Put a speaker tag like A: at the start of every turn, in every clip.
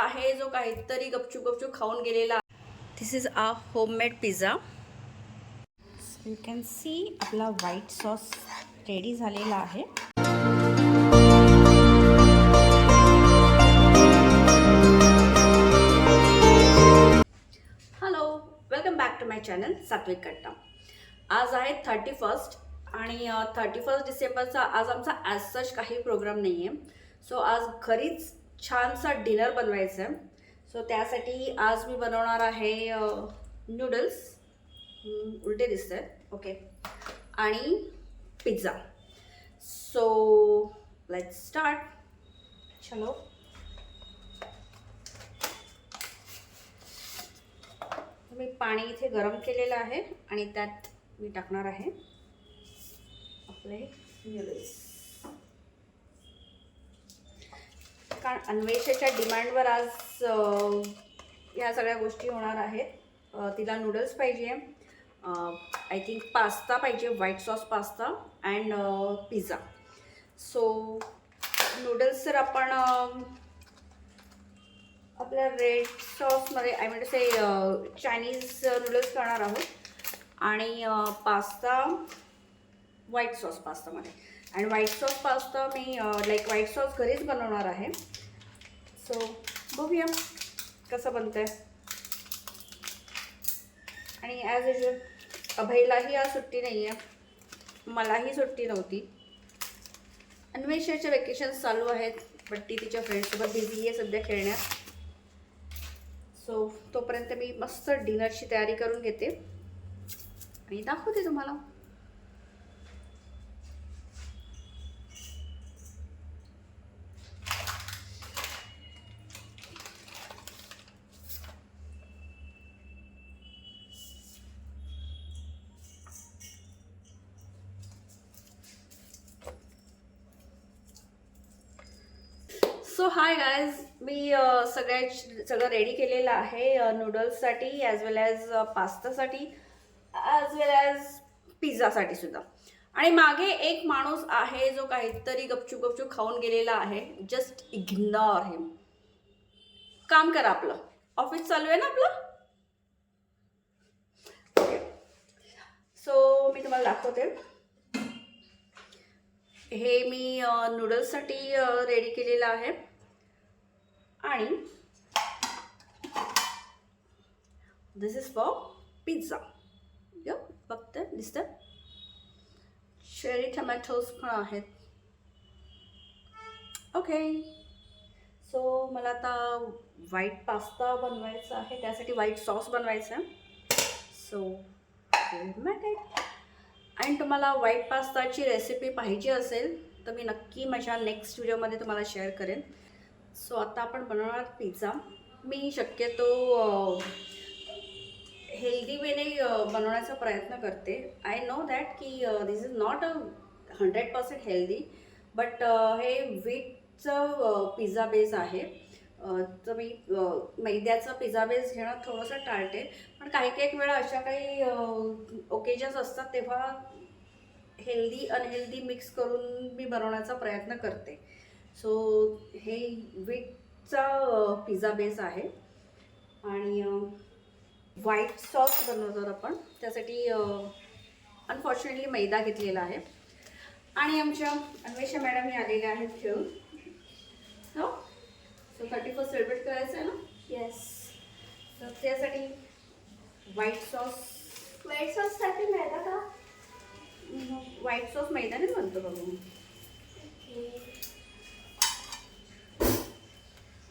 A: आहे जो काहीतरी गपचूप गपचूप खाऊन गेलेला. This is a homemade pizza. You can see आपला व्हाईट सॉस रेडी झालेला आहे. Hello, welcome back to my channel Satvik Katta. आज आहे 31 आणि 31 डिसेंबरचा आज आमचा ॲज सच काही प्रोग्राम नाही आहे. सो आज घरीच छानसा डिनर बनवायचं आहे. सो त्यासाठी आज मी बनवणार आहे नूडल्स, उलटे दिसत आहेत, ओके, आणि पिझ्झा. So let's start. चलो. मी पाणी इथे गरम केलेलं आहे आणि त्यात मी टाकणार आहे आपले नूडल्स. कारण अन्वेषाच्या डिमांडवर आज ह्या सगळ्या गोष्टी होणार आहेत. तिला नूडल्स पाहिजे, आय थिंक पास्ता पाहिजे, white sauce pasta and pizza. So noodles तर आपण आपल्या रेड सॉसमध्ये, I mean say Chinese noodles करणार आहोत आणि पास्ता व्हाईट सॉस पास्तामध्ये. आणि व्हाईट सॉस पास्ता मी लाईक व्हाईट सॉस घरीच बनवणार आहे. सो बघूया कसं बनतं आहे. आणि ॲज युजल अभयलाही आज सुट्टी नाही आहे, मलाही सुट्टी नव्हती. अन्वेषाचे वेकेशन्स चालू आहेत, बट ती तिच्या फ्रेंड्ससोबत बिझी आहे सध्या खेळण्यात. सो तोपर्यंत मी मस्त डिनरची तयारी करून घेते आणि दाखवते तुम्हाला. सो हाय गायज, मी सगळं रेडी केलेलं आहे नूडल्ससाठी ॲज वेल ॲज पास्तासाठी ॲज वेल ॲज पिझ्झासाठी सुद्धा. आणि मागे एक माणूस आहे जो काहीतरी गपचूप गपचूप खाऊन गेलेला आहे. जस्ट इग्नोर हिम. काम करा, आपलं ऑफिस चालू आहे ना आपलं. सो मी तुम्हाला दाखवते. हे मी नूडल्ससाठी रेडी केलेलं आहे आणि दिस इज फॉर पिझ्झा. फक्त दिसतं चेरी टमॅटोज पण आहेत. ओके, सो मला आता व्हाईट पास्ता बनवायचा आहे, त्यासाठी व्हाईट सॉस बनवायचा आहे. सो आणि तुम्हाला व्हाईट पास्ताची रेसिपी पाहिजे असेल तर मी नक्की माझ्या नेक्स्ट व्हिडिओमध्ये तुम्हाला शेअर करेन. सो आता आपण बनवणार पिझ्झा. मी शक्यतो हेल्दी वेने बनवण्याचा प्रयत्न करते. आय नो दॅट की दिस इज नॉट 100% हेल्दी, बट हे व्हीटचं पिझ्झा बेस आहे. तर मी मैद्याचं पिझ्झा बेस घेणं थोडंसं टाळते. पण काही वेळा अशा काही ओकेजन्स असतात तेव्हा हेल्दी अनहेल्दी मिक्स करून मी बनवण्याचा प्रयत्न करते. सो हे व्हीटचा पिझ्झा बेस आहे आणि व्हाईट सॉस बनवतो आपण. त्यासाठी अनफॉर्च्युनेटली मैदा घेतलेला आहे. आणि आमच्या अन्वेषा मॅडमही आलेल्या आहेत खेळून. हो, सो 31 सेलिब्रेट करायचं आहे ना. येस. तर त्यासाठी व्हाईट सॉससाठी मैदा का? व्हाईट सॉस मैदानेच बनतो बघून.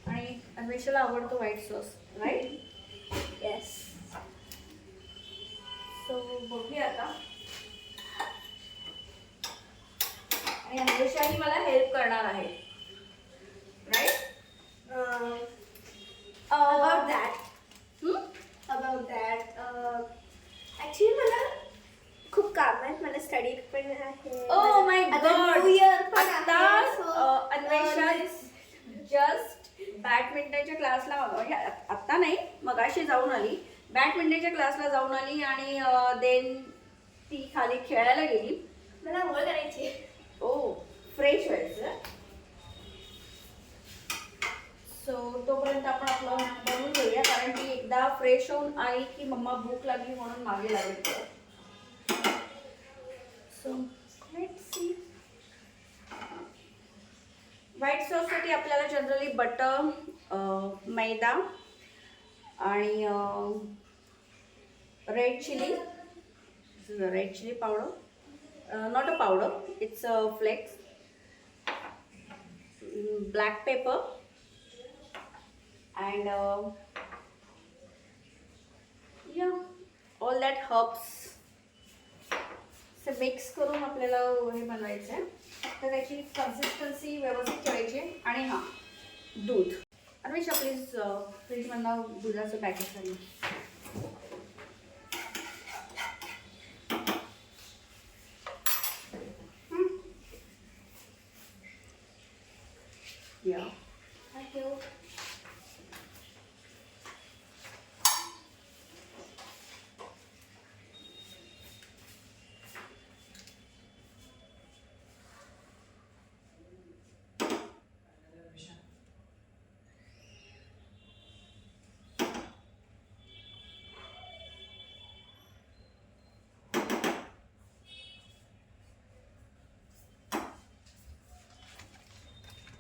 A: आणि अन्वेषाला आवडतो white sauce, right? Yes. So बघूया आता. आणि अन्वेषाही मला हेल्प करणार आहे, राईट?
B: About that. Actually मला खूप काम आहे, मला स्टडी पण आहे.
A: Oh my God.
B: New year पण
A: आता
B: आहे.
A: अन्वेषा जस्ट बॅडमिंटनच्या क्लासला, म्हणजे आत्ता नाही, मगाशी जाऊन आली. बॅडमिंटनच्या क्लासला जाऊन आली आणि देन ती खाली खेळायला गेली.
B: मला आंघोळ करायची.
A: ओ, फ्रेश व्हायचं. सो तोपर्यंत आपण आपलं बनवून घेऊया, कारण ती एकदा फ्रेश होऊन आली की मम्मा भूक लागली म्हणून मागे लागेल. So let's see. व्हाईट सॉससाठी आपल्याला जनरली बटर, मैदा आणि red chilli powder, not a powder, it's a flakes, black pepper and all that herbs mix करून आपल्याला हे बनवायचं आहे. तर त्याची कन्सिस्टन्सी व्यवस्थित ठेवायची. आणि हां, दूध. अन्वेषा प्लीज फ्रीजमधनं दुधाचं पॅकेट आणलं. या
B: थँक्यू.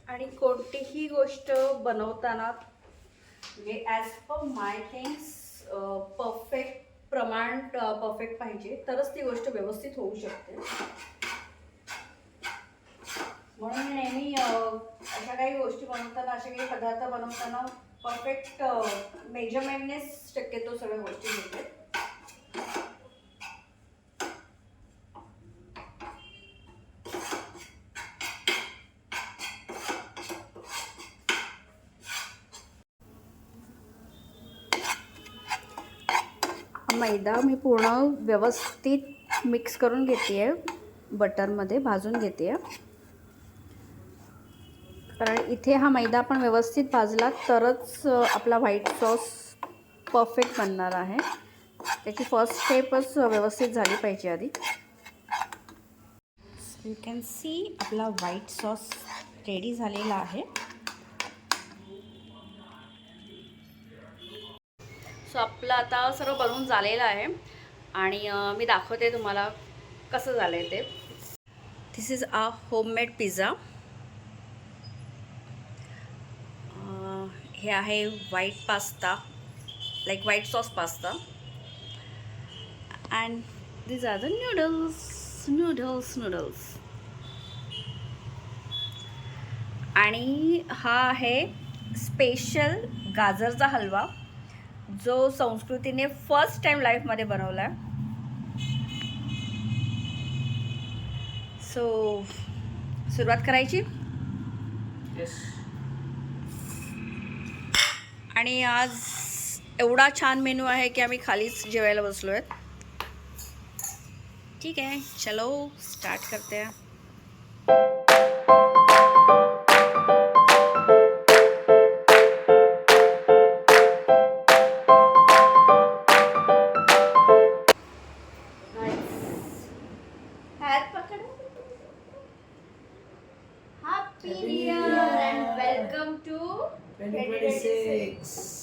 A: आणि कोणतीही गोष्ट बनवताना म्हणजे ॲज पर माय थिंग्स परफेक्ट प्रमाण परफेक्ट पाहिजे, तरच ती गोष्ट व्यवस्थित होऊ शकते. म्हणून नेहमी अशा काही गोष्टी बनवताना, अशा काही पदार्थ बनवताना परफेक्ट मेजरमेंटनेच शक्यतो सगळ्या गोष्टी घेते. मैदा मी पूर्ण व्यवस्थित मिक्स करून घेते आहे, बटरमध्ये भाजून घेते आहे. कारण इथे हा मैदा पण व्यवस्थित भाजला तरच आपला व्हाईट सॉस परफेक्ट बनणार आहे. त्याची फर्स्ट स्टेपच व्यवस्थित झाली पाहिजे आधी. यू कॅन सी आपला व्हाईट सॉस रेडी झालेला आहे. सो आपलं आता सर्व बनवून झालेलं आहे आणि मी दाखवते तुम्हाला कसं झालं आहे ते. This is a homemade pizza. हे आहे white pasta, like white sauce pasta. And this are the noodles. आणि हा आहे स्पेशल गाजरचा हलवा, जो संस्कृतीने फर्स्ट टाइम लाईफमध्ये बनवला आहे. सो सुरुवात करायची. आणि आज एवढा छान मेनू आहे की आम्ही खालीच जेवायला बसलो आहेत. ठीक आहे, चलो स्टार्ट करते हैं.
B: हात पकडा. Happy new year and welcome to
C: 2026.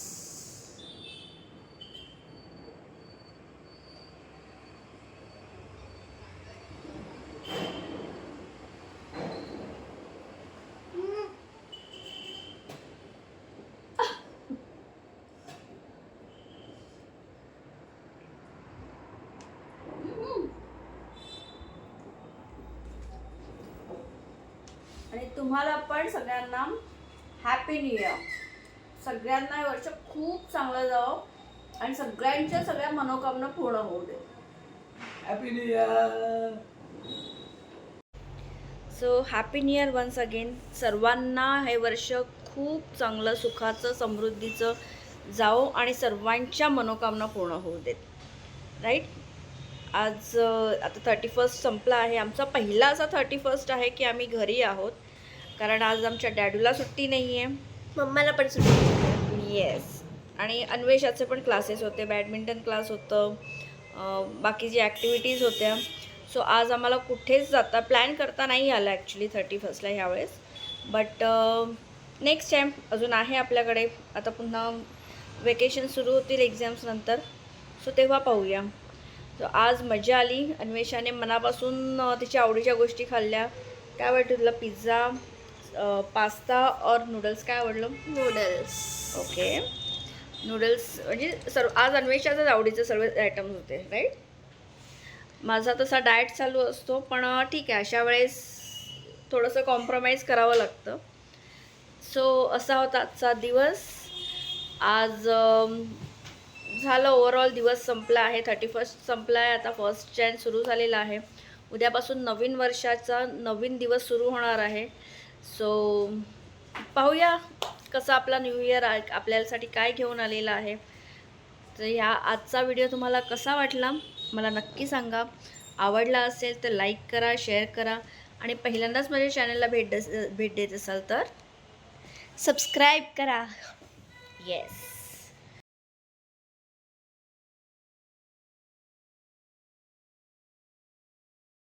A: आणि तुम्हाला पण सगळ्यांना हॅपी न्यू इयर. सगळ्यांना हे वर्ष खूप चांगलं जावं आणि सगळ्यांच्या सगळ्या मनोकामना पूर्ण होऊ दे.
C: Happy new year.
A: So happy new year once again. सर्वांना हे वर्ष खूप चांगलं, सुखाचं, समृद्धीचं जावो आणि सर्वांच्या मनोकामना पूर्ण होऊ देत. राईट. आज आता 31 संपला आहे. आमचा पहिला असा 31 आहे की आम्ही घरी आहोत, कारण आज आमच्या डॅडूला सुट्टी नाही आहे.
B: मम्माला पण सुट्टी.
A: येस. आणि अन्वेषाचे पण क्लासेस होते, बॅडमिंटन क्लास होतं, बाकीची ॲक्टिव्हिटीज होत्या. सो आज आम्हाला कुठेच जाता प्लॅन करता नाही आला ॲक्च्युली 31ला ह्यावेळेस. बट नेक्स्ट टाईम अजून आहे आपल्याकडे. आता पुन्हा वेकेशन सुरू होतील एक्झाम्स नंतर, सो तेव्हा पाहूया. सो आज मजा आली. अन्वेषाने मनापासून तिच्या आवडीच्या गोष्टी खाल्ल्या. काय वाटतं तुला? पिझ्झा, पास्ता और नूडल्स काय आवडलं?
B: नूडल्स.
A: ओके, नूडल्स म्हणजे सर्व आज अन्वेषाचाच आवडीचे सर्व आयटम्स होते, राईट? माझा तसा डाएट चालू असतो, पण ठीक आहे, अशा वेळेस थोडंसं कॉम्प्रोमाइज करावं लागतं. सो असा होता आजचा दिवस. आज झालं, ओव्हरऑल दिवस संपला आहे. 31 संपला आहे, आता 1 जानेवारी सुरू झालेला आहे. उद्यापासून नवीन वर्षाचा नवीन दिवस सुरू होणार आहे. सो पाहूया कसा आपला न्यू इयर आपल्यासाठी काय घेऊन आलेला आहे. तर ह्या आजचा व्हिडिओ तुम्हाला कसा वाटला मला नक्की सांगा. आवडला असेल तर लाईक करा, शेअर करा, आणि पहिल्यांदाच माझ्या चॅनलला भेट देत असाल तर
B: सबस्क्राईब करा.
A: येस.